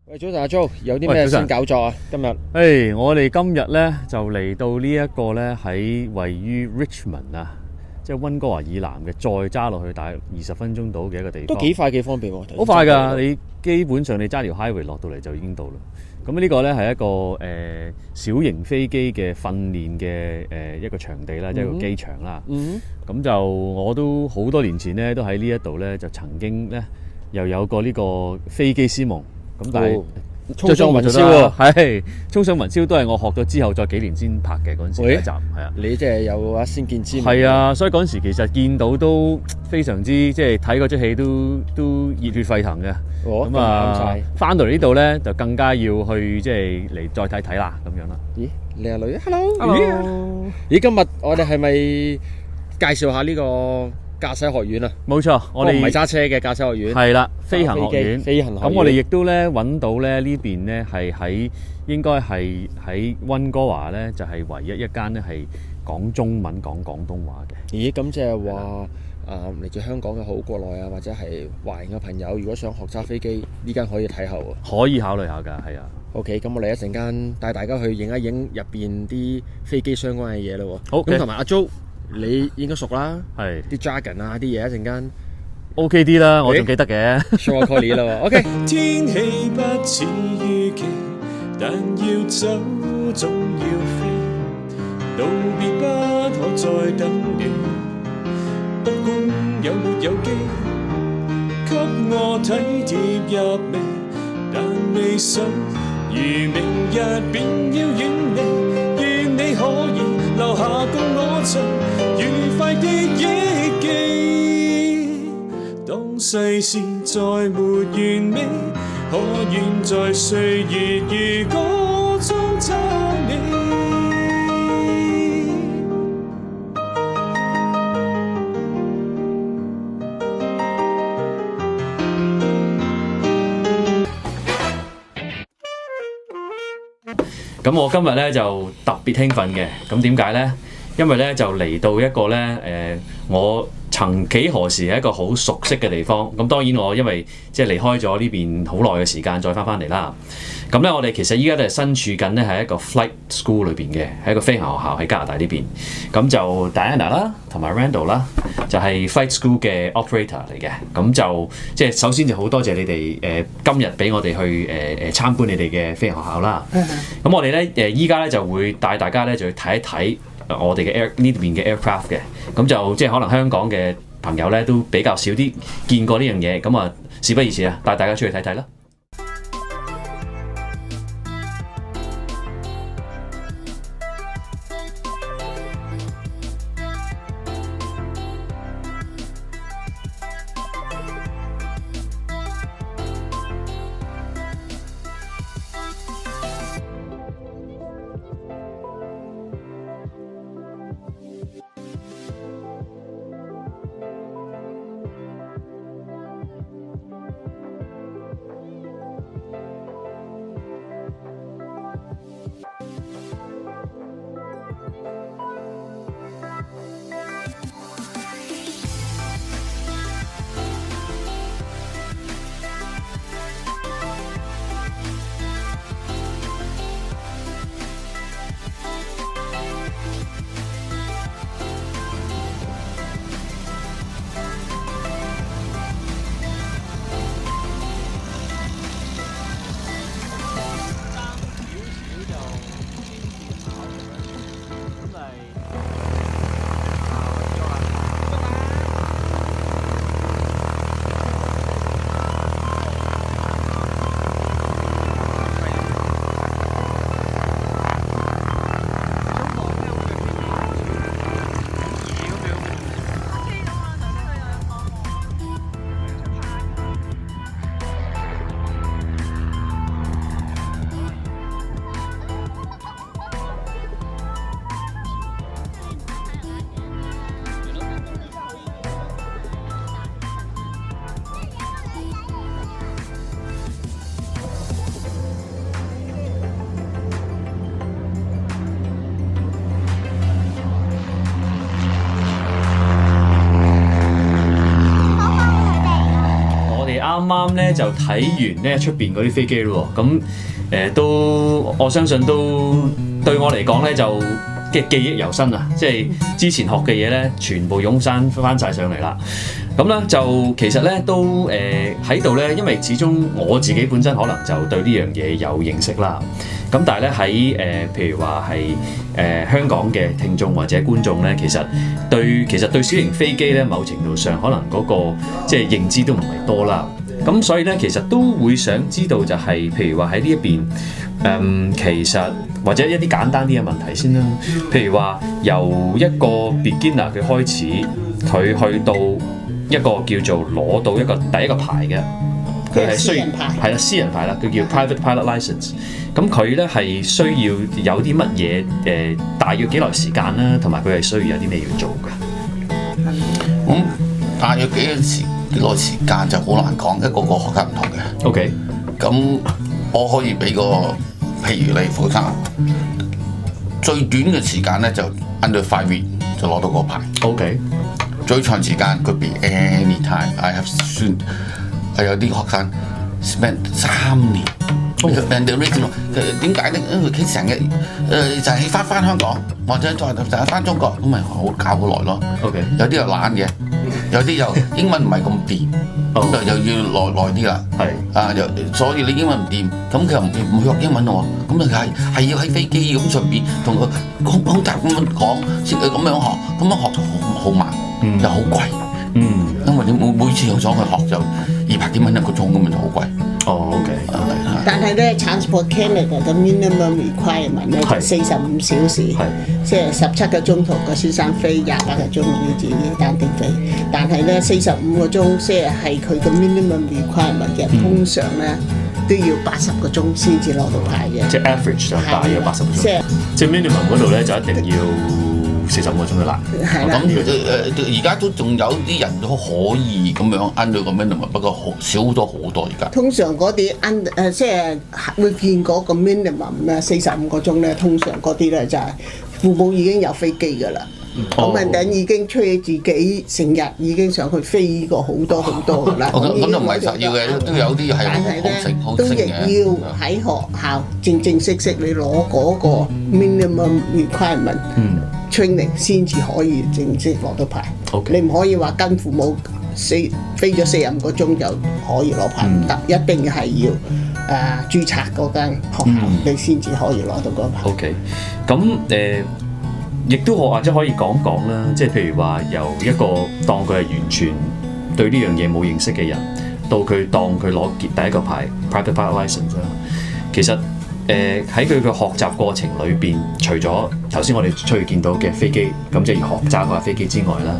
喂，早晨阿 Jo，有啲咩新搞作啊？今日，我哋今日咧就嚟到呢一個咧喺位於 Richmond 啊，即係溫哥華以南嘅，再揸落去大約20分鐘到嘅一個地方。都幾快幾方便喎，好快㗎！你基本上你揸條 highway 落到嚟就已經到啦。咁呢個咧係一個小型飛機嘅訓練嘅一個場地啦，即係一個機場啦。咁就我都好多年前咧都喺呢一度咧就曾經咧又有過呢個飛機師夢。咁但係衝上雲霄喎，係衝上雲霄都係我學咗之後再幾年先拍嘅嗰陣時第一集，係啊。你即係有先見之明。係啊，所以嗰陣時其實見到都非常之即係睇嗰出戲都熱血沸騰嘅。咁啊，翻到嚟呢度咧就更加要去即係嚟再睇睇啦咁樣啦。咦，你阿女 ？Hello。咦，今日我哋係咪介紹下呢個駕駛學院啊？冇錯，我哋唔係揸車嘅駕駛學院。係啦，飛行學院。飛行學院。咁我哋亦都咧揾到咧呢邊咧係喺應該係喺溫哥華咧就係唯一一間咧係講中文講廣東話嘅。咦，咁即係話嚟自香港嘅好國內啊，或者係華人嘅朋友，如果想學揸飛機，呢間可以睇下喎。可以考慮下㗎，係啊。OK，咁我哋一陣間帶大家去影一影入邊啲飛機相關嘅嘢咯喎。好。咁同埋阿 Jo。你應該熟啦，係啲 jargon 啊啲嘢一陣間 OK 啲啦，我仲記得嘅。show 下 call 啦喎 ，OK。天氣不似預期，但要走總要飛，道別不可再等你，不管有沒有機，給我體貼入微，但未想如明日便要遠離，願你可以留下共我曾愉快的憶記，當世事再沒完美，可願在歲月如歌中找你。咁我今日咧就特別興奮嘅，咁點解咧？因為咧就嚟到一個咧我曾幾何時係一個好熟悉嘅地方。咁當然我因為即係離開咗呢邊好耐嘅時間，再翻嚟啦。咁咧我哋其實依家都係身處緊咧係一個 flight school 裏邊嘅，係一個飛行學校喺加拿大呢邊。咁就 Diana 啦，同埋 Randall 啦，就係 flight school 嘅 operator 嚟嘅。咁就即係首先就好多謝你哋今日俾我哋去參觀你哋嘅飛行學校啦。咁我哋咧依家咧就會帶大家咧就去睇一睇我哋嘅呢邊嘅 aircraft 嘅。咁就即係可能香港嘅朋友咧都比較少啲見過呢樣嘢。咁啊事不宜遲啊，帶大家出去睇睇啦。啱啱咧就睇完咧出邊嗰啲飛機咯喎，咁都我相信都對我嚟講咧就嘅記憶猶新啊！即係之前學嘅嘢咧，全部湧翻晒上嚟啦。咁咧就其實咧都喺度咧，因為始終我自己本身可能就對呢樣嘢有認識啦。咁但係咧喺譬如話係香港嘅聽眾或者觀眾咧，其實對小型飛機咧，某程度上可能嗰個即係認知都唔係多啦。咁所以咧，其實都會想知道就係譬如話喺呢一邊其實或者一啲簡單啲嘅問題先啦。譬如話由一個 beginner 佢開始，佢去到一個叫做攞到一個第一個牌嘅，佢係需要係啦私人牌啦，佢叫 private pilot license。咁佢咧係需要有啲乜嘢大約幾耐時間啦，同埋佢係需要有啲咩要做嘅。咁大約幾耐時間就好難講，因為個學家唔同嘅。OK。咁我可以俾個譬如你副生最短嘅時間咧就 under 5 weeks 就攞到個牌。OK。最長時間could be any time。I have seen 有啲學生 spend 3年。And the reason 點解咧？因為佢成日就係翻香港，或者再翻中國，咁咪好搞好耐咯。OK。有啲又懶嘅，有啲又英文唔係咁掂，咁就又要耐啲啦。係啊，所以你英文唔掂，咁佢又唔學英文喎，咁你係要喺飛機咁上邊同佢空集咁樣講，先咁樣學，咁樣學就好慢，又好貴。因為你每次又想去學就200幾蚊一個鐘，咁咪就好貴。哦 ，OK。但係咧 Transport Canada 嘅 minimum requirement 咧就45小時，即係17個鐘頭個先生飛，28個鐘你自己單定飛。但係咧45個鐘即係佢嘅 minimum requirement 嘅，通常咧都要80個鐘先至攞到牌嘅。即係 average 就大約80個鐘。即係 minimum 嗰度咧就一定要45個鐘嘅啦。係啦。咁而家都仲有啲人都可以咁樣 under 個 minimum， 不過少咗好多而家。通常嗰啲即係會見嗰個 minimum 咧45個鐘咧，通常嗰啲咧就係父母已經有飛機㗎啦。咁人哋已經催自己成日已經上去飛過好多㗎啦。咁就唔係實要嘅，都有啲係好都亦要喺學校正式你攞嗰個 minimum requirement training 先至可以正式攞到牌。你唔可以話跟父母飛咗45個鐘就可以攞牌，唔得，一定係要註冊嗰間學校你先至可以攞到嗰牌。OK， 咁亦都或者可以講啦，即係譬如話由一個當佢係完全對呢樣嘢冇認識嘅人，到佢當佢攞第一個牌 private pilot license 啦。其實喺佢嘅學習過程裏邊，除咗頭先我哋出去見到嘅飛機，咁即係要學揸嗰架飛機之外啦，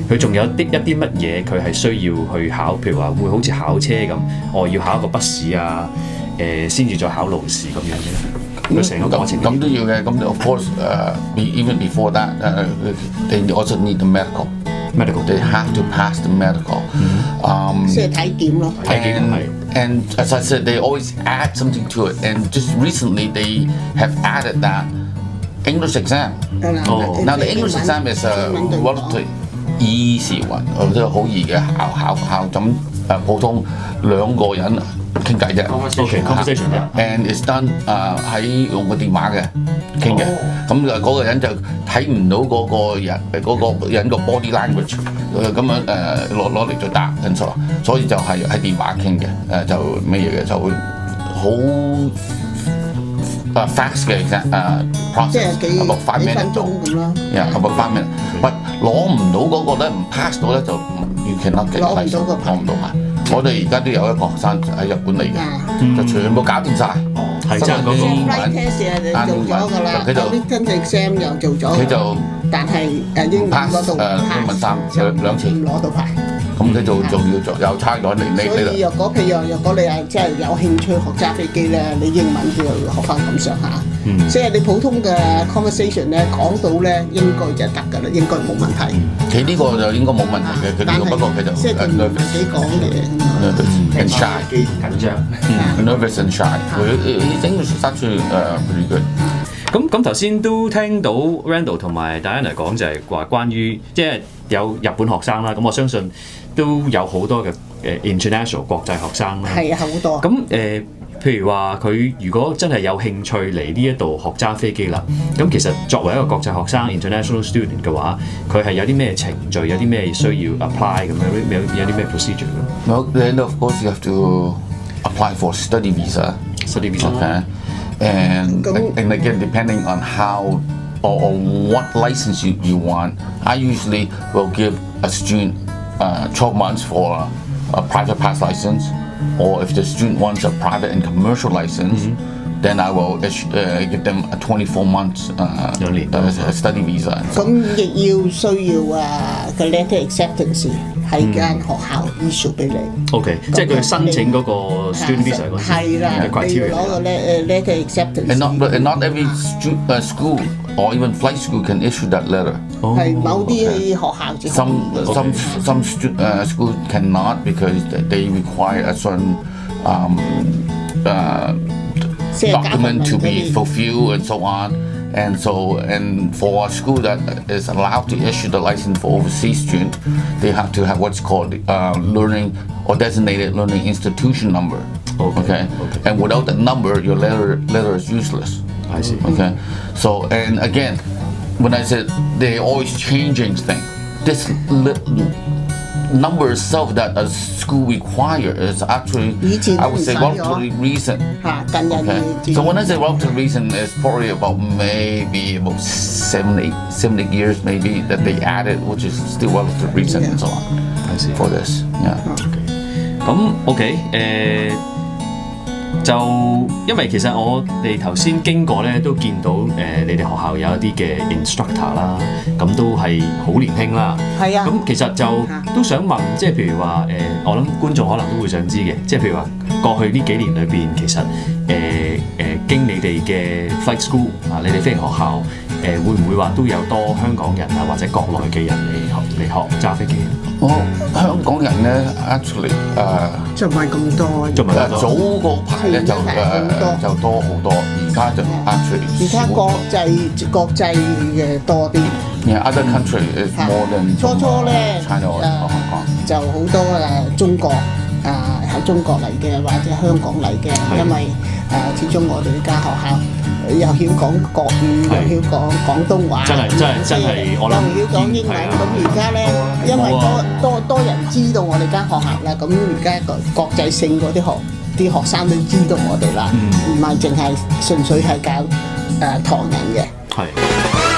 佢仲有一啲乜嘢佢係需要去考，譬如話會好似考車咁，要考一個筆試啊，先至再考路試咁樣嘅。佢成個過程咁都要嘅，咁 of course even before that they also need the medical. They have to pass the medical. 即係體檢咯。And as I said, they always add something to it. And just recently they have added that English exam. Now the English exam is one of the easy one， 即係好易嘅考咁普通2個人傾偈啫。conversation and it's done 喺用個電話嘅傾嘅，咁嗰個人就睇唔到嗰個人個 body language， 咁樣攞嚟做答緊數，所以就係喺電話傾嘅，就咩嘢嘅就會好fast 嘅process，about 5 minutes 咁咯。about 5 minutes， but 攞唔到嗰個咧，唔 pass 到咧就 you cannot get license， 攞唔到牌。我哋而家都有一個學生喺日本嚟嘅，就全部搞掂晒。係真嗰個。flight test 做咗㗎啦，written exam 又做咗。佢就但係英文嗰度英文2次唔攞到牌。咁佢就仲要做有差咗你。所以若果你係真係有興趣學揸飛機咧，你英文都要學翻咁上下。即係你普通嘅 conversation 咧講到咧應該就得㗎啦，應該冇問題。佢呢個就應該冇問題嘅，佢呢個不過佢就即係唔自己講嘢 and shy， 緊張 nervous and shy。His English is actually pretty good。咁頭先都聽到 Randall 同埋 Diana 講就係話關於即係有日本學生啦，咁我相信都有好多嘅international 國際學生啦。係啊，好多。咁譬如話佢如果真係有興趣嚟呢一度學揸飛機啦，咁其實作為一個國際學生 international student 嘅話，佢係有啲咩程序，有啲咩需要 apply 咁樣，有啲咩 procedure 咧 Well, then of course you have to apply for study visa. study visa Okay. And again, depending on how or what license you want, I usually will give a student 12 months for a private pass license, or if the student wants a private and commercial license, then I will give them a 24 months study visa. 咁亦要需要個 letter acceptance 喺間學校 issue 俾你。OK， 即係佢申請嗰個 student visa 嗰陣時係啦，你要攞個 letter acceptance。And not every school or even flight school can issue that letter. 係某啲學校就 Some schools cannot because they require a certain document to be fulfilled and so on. And for a school that is allowed to issue the license for overseas students, they have to have what's called learning or designated learning institution number. Okay. And without that number, your letter is useless. I see. Okay. So and again, when I said they're always changing things, this number itself that a school requires is actually, I would say, relatively recent. Okay. So when I say relatively recent, it's probably about maybe 7, 8 years maybe that they added, which is still relatively recent and so on. I see. For this, yeah. 咁 OK 就因為其實我哋頭先經過咧，都見到你哋學校有一啲嘅 instructor 啦，咁都係好年輕啦。係啊。咁其實就都想問，即係譬如話我諗觀眾可能都會想知嘅，即係譬如話過去呢幾年裏邊，其實經你哋嘅 flight school 你哋飛行學校會唔會話都有多香港人或者國內嘅人嚟學揸飛機？香港人咧 actually 就唔係咁多，早嗰排咧就多好多，而家就 actually 而家國際嘅多啲。Yeah, other country is more than 初咧 China or Hong Kong 就好多中國喺中國嚟嘅或者香港嚟嘅，因為始終我哋呢間學校又曉講國語，又曉講廣東話，真係我諗又曉講英文。咁而家咧，因為多人知道我哋間學校啦，咁而家個國際性嗰啲學生都知道我哋啦，唔係淨係純粹係教唐人嘅。係。